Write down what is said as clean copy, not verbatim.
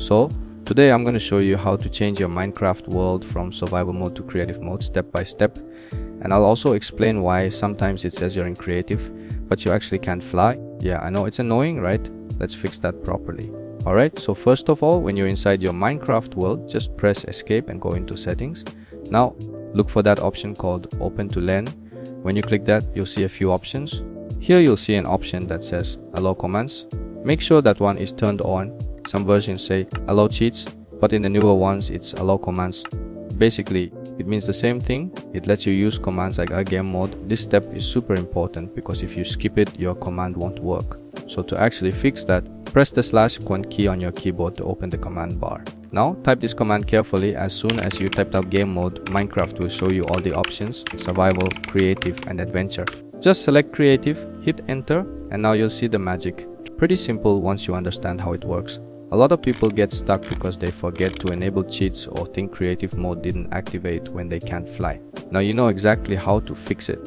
So today I'm going to show you how to change your Minecraft world from survival mode to creative mode step by step, and I'll also explain why sometimes it says you're in creative but you actually can't fly. Yeah, I know it's annoying, right? Let's fix that properly. Alright, so first of all, when you're inside your Minecraft world, just press escape and go into settings. Now look for that option called open to LAN. When you click that, you'll see a few options. Here you'll see an option that says allow commands. Make sure that one is turned on. Some versions say allow cheats, but in the newer ones it's allow commands. Basically, it means the same thing. It lets you use commands like a game mode. This step is super important because if you skip it, your command won't work. So to actually fix that, press the /command key on your keyboard to open the command bar. Now type this command carefully. As soon as you typed out game mode, Minecraft will show you all the options: survival, creative and adventure. Just select creative, hit enter, and now you'll see the magic. Pretty simple once you understand how it works. A lot of people get stuck because they forget to enable cheats or think creative mode didn't activate when they can't fly. Now you know exactly how to fix it.